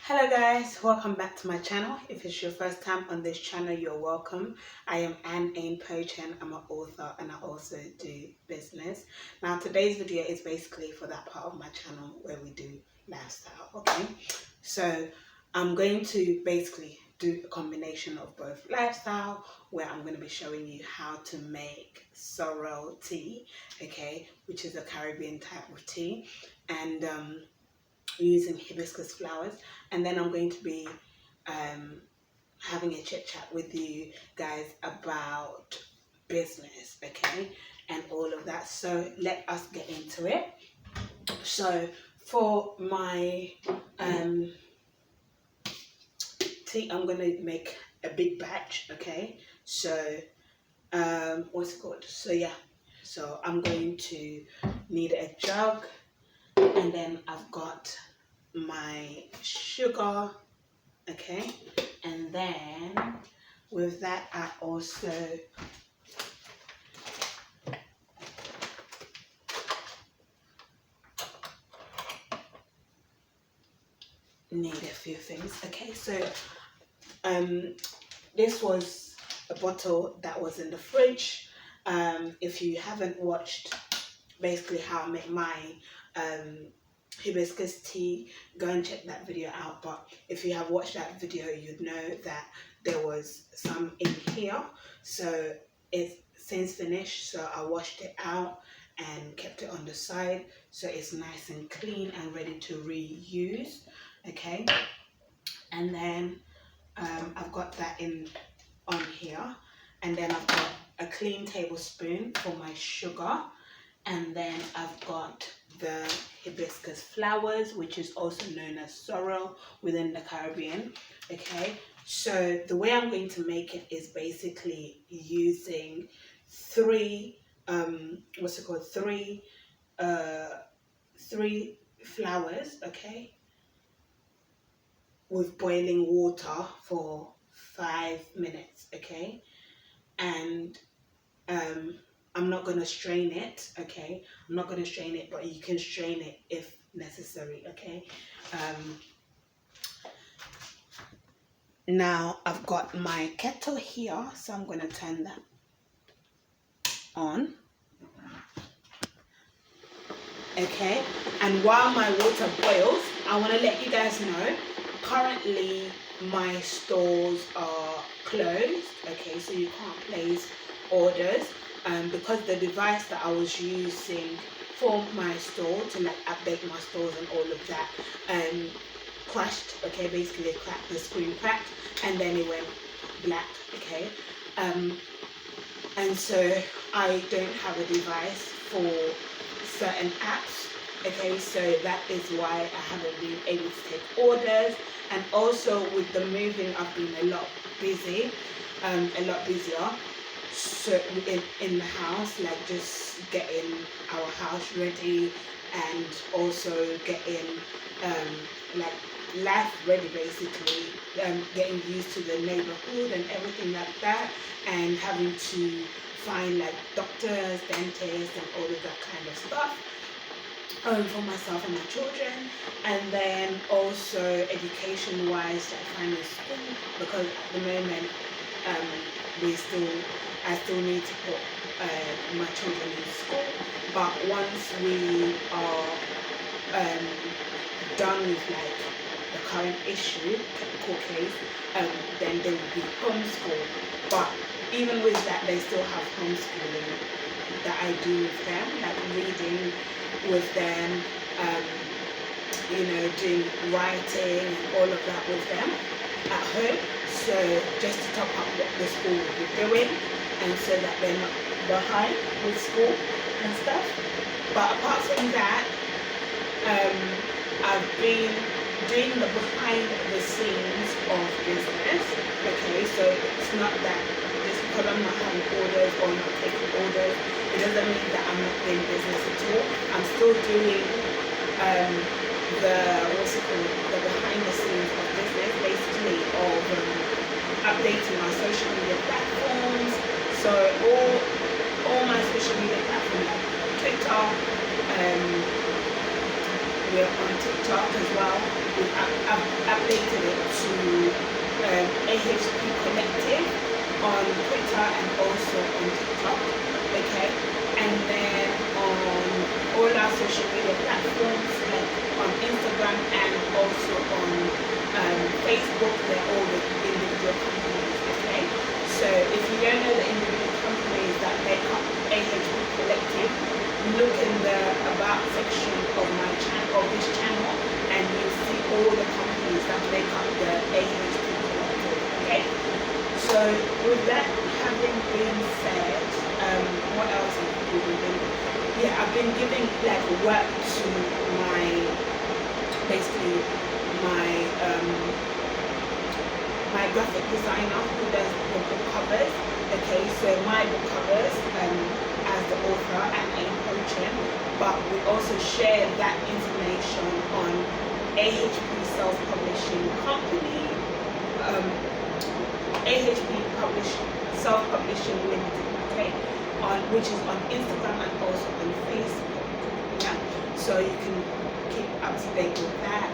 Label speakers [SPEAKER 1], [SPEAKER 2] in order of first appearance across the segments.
[SPEAKER 1] Hello guys, welcome back to my channel. If it's your first time on this channel, you're welcome. I am A.H.P and I'm an author and I also do business. Now today's video is basically for that part of my channel where we do lifestyle, okay? So I'm going to basically do a combination of both lifestyle, where I'm going to be showing you how to make sorrel tea, okay, which is a Caribbean type of tea, and using hibiscus flowers, and then I'm going to be having a chit chat with you guys about business, okay, and all of that. So let us get into it. So for my tea, I'm gonna make a big batch, okay. So what's it called? So yeah, so I'm going to need a jug, and then I've got my sugar, okay, and then with that I also need a few things, okay. So this was a bottle that was in the fridge. If you haven't watched basically how I make my hibiscus tea, go and check that video out. But if you have watched that video, you'd know that there was some in here, so it's since finished, so I washed it out and kept it on the side so it's nice and clean and ready to reuse, okay. And then I've got that in on here, and then I've got a clean tablespoon for my sugar, and then I've got the hibiscus flowers, which is also known as sorrel within the Caribbean, okay. So the way I'm going to make it is basically using three three flowers, okay, with boiling water for 5 minutes, okay. And I'm not going to strain it, okay. I'm not going to strain it, but you can strain it if necessary, okay. Now I've got my kettle here, so I'm going to turn that on, okay. And while my water boils, I want to let you guys know currently my stores are closed, okay, so you can't place orders because the device that I was using for my store to like update my stores and all of that crashed, okay. Basically it cracked, the screen cracked, and then it went black, okay. And so I don't have a device for certain apps, okay, so that is why I haven't been able to take orders. And also with the moving, I've been a lot busier, so in the house, like just getting our house ready, and also getting like life ready, basically, getting used to the neighborhood and everything like that, and having to find like doctors, dentists, and all of that kind of stuff for myself and my children. And then also education wise, like finding school, because at the moment I still need to put my children in school. But once we are done with like the current issue, typical case, then they will be homeschooled. But even with that, they still have homeschooling that I do with them, like reading with them, doing writing and all of that with them at home. So just to top up what the school will be doing, and so that they're not behind with school and stuff. But apart from that, I've been doing the behind the scenes of business, okay. So it's not that just because I'm not having orders or not taking orders, it doesn't mean that I'm not doing business at all. I'm still doing the behind the scenes of business, basically of updating our social media platforms. So all my social media platforms, like Twitter, we're on TikTok as well. I've updated it to A.H.P Collective on Twitter and also on TikTok. Okay, and then on all our social media platforms, like on Instagram and also on Facebook, they're all the individual companies. Okay, so if you don't know the individual companies that make up A.H.P Collective, look in the about section of my channel, of this channel, and you'll see all the companies that make up the A.H.P Collective. Okay, so with that having been said, what else have I been doing? Yeah, I've been giving like work to my, basically my my graphic designer who does the book covers. Okay, so my book covers as the author and a coaching, but we also share that information on A.H.P Self-Publishing Company, A.H.P Self-Publishing Limited, okay, which is on Instagram and also on Facebook. Yeah, so you can keep up to date with that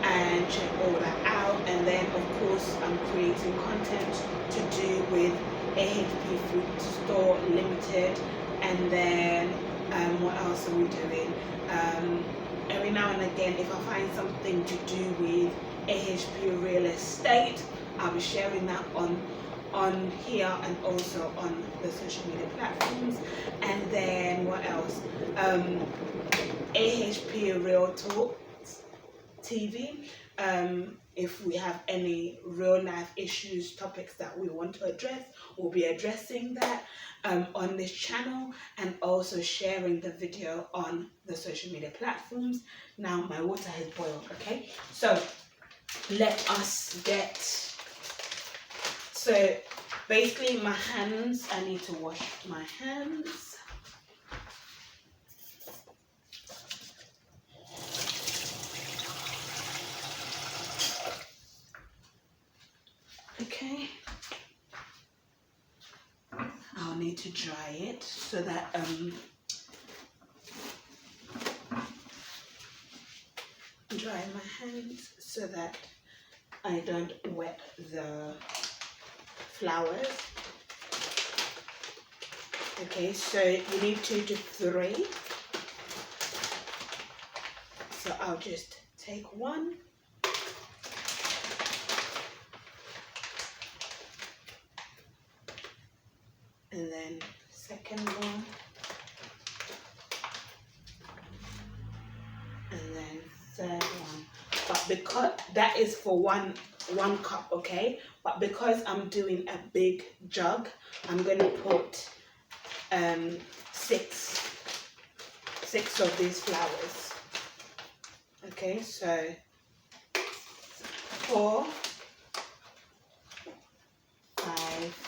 [SPEAKER 1] and check all that out. And then of course I'm creating content to do with A.H.P Food Store Limited, and then what else are we doing? Every now and again, if I find something to do with A.H.P Real Estate, I'll be sharing that on here and also on the social media platforms. And then what else? A.H.P Real Talk TV. If we have any real life issues, topics that we want to address, we'll be addressing that on this channel and also sharing the video on the social media platforms. Now my water has boiled, okay? So let us get, so basically my hands, I need to wash my hands. Okay, I'll need to dry it so that dry my hands so that I don't wet the flowers. Okay, so you need 2 to 3. So I'll just take one. And then second one, and then third one. But because that is for one cup, okay? But because I'm doing a big jug, I'm gonna put 6 of these flowers. Okay, so 4, 5,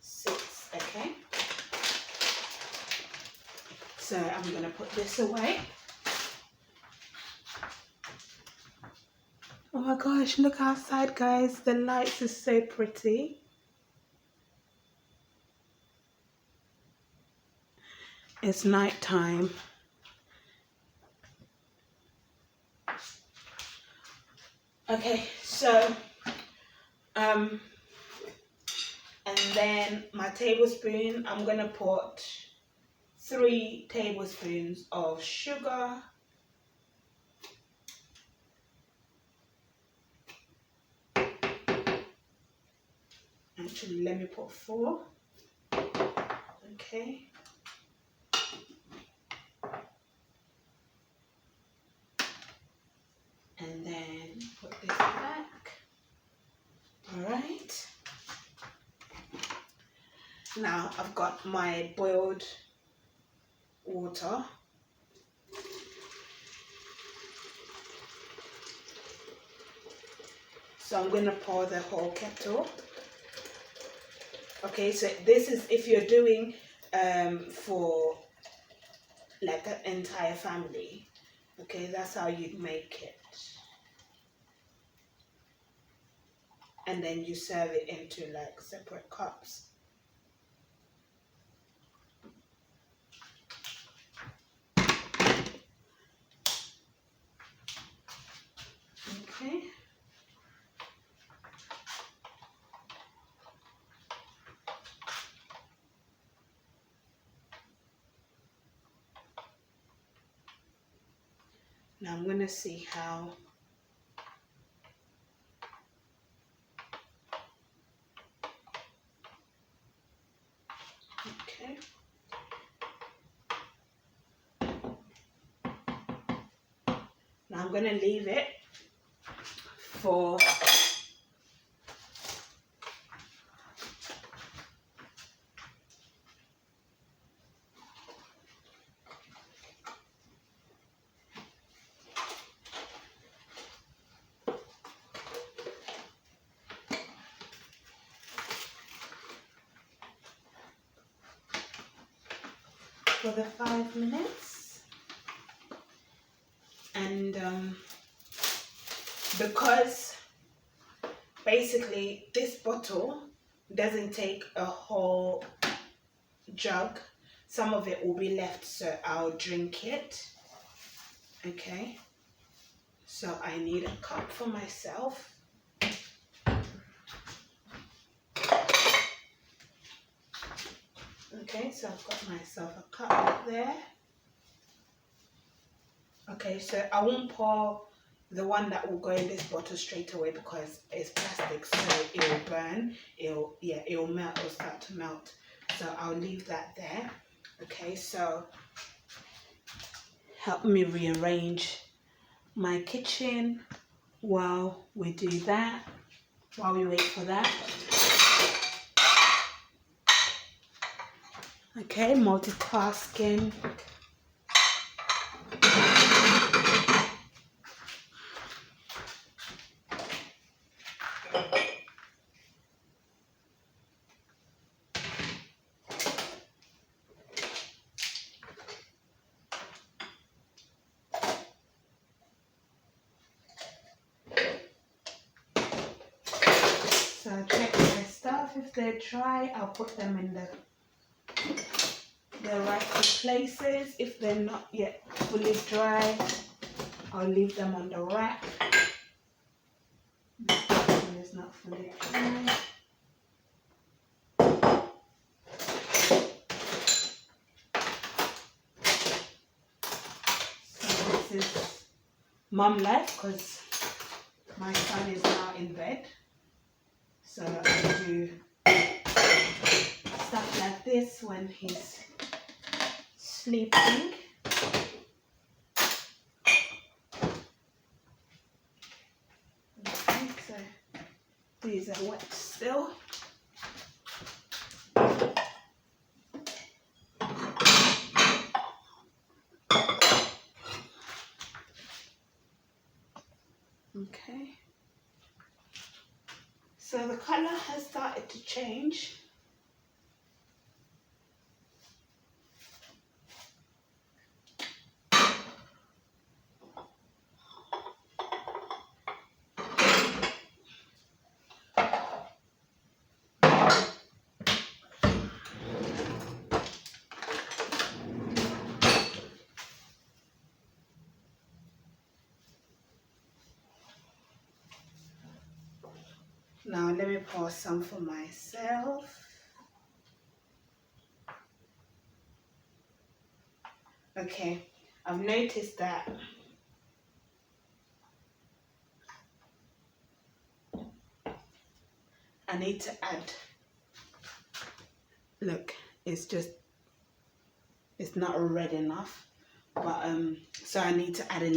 [SPEAKER 1] 6, okay? So I'm gonna put this away. Oh my gosh, look outside, guys. The lights are so pretty. It's night time. Okay, so and then my tablespoon, I'm gonna put 3 tablespoons of sugar. Actually, let me put 4. Okay. And then put this back. Alright. Now I've got my boiled water. So I'm going to pour the whole kettle. Okay, so this is if you're doing for like an entire family. Okay, that's how you'd make it. And then you serve it into like separate cups. Now I'm going to see how. Okay. Now I'm going to leave it for the 5 minutes. And because basically this bottle doesn't take a whole jug, some of it will be left, so I'll drink it. Okay, so I need a cup for myself. Okay, so I've got myself a cup there. Okay, so I won't pour the one that will go in this bottle straight away because it's plastic, so it will burn. It'll melt. It'll start to melt. So I'll leave that there. Okay, so help me rearrange my kitchen while we do that. While we wait for that. Okay, multitasking. So I'll check my stuff. If they're dry, I'll put them in the rightful places. If they're not yet fully dry, I'll leave them on the rack. It's not fully dry. So this is mum life because my son is now in bed. So I do stuff like this when he's sleeping. Okay, so these are wet still. Okay. So the color has started to change. Now let me pour some for myself. Okay, I've noticed that I need to add, look, it's not red enough, but so I need to add a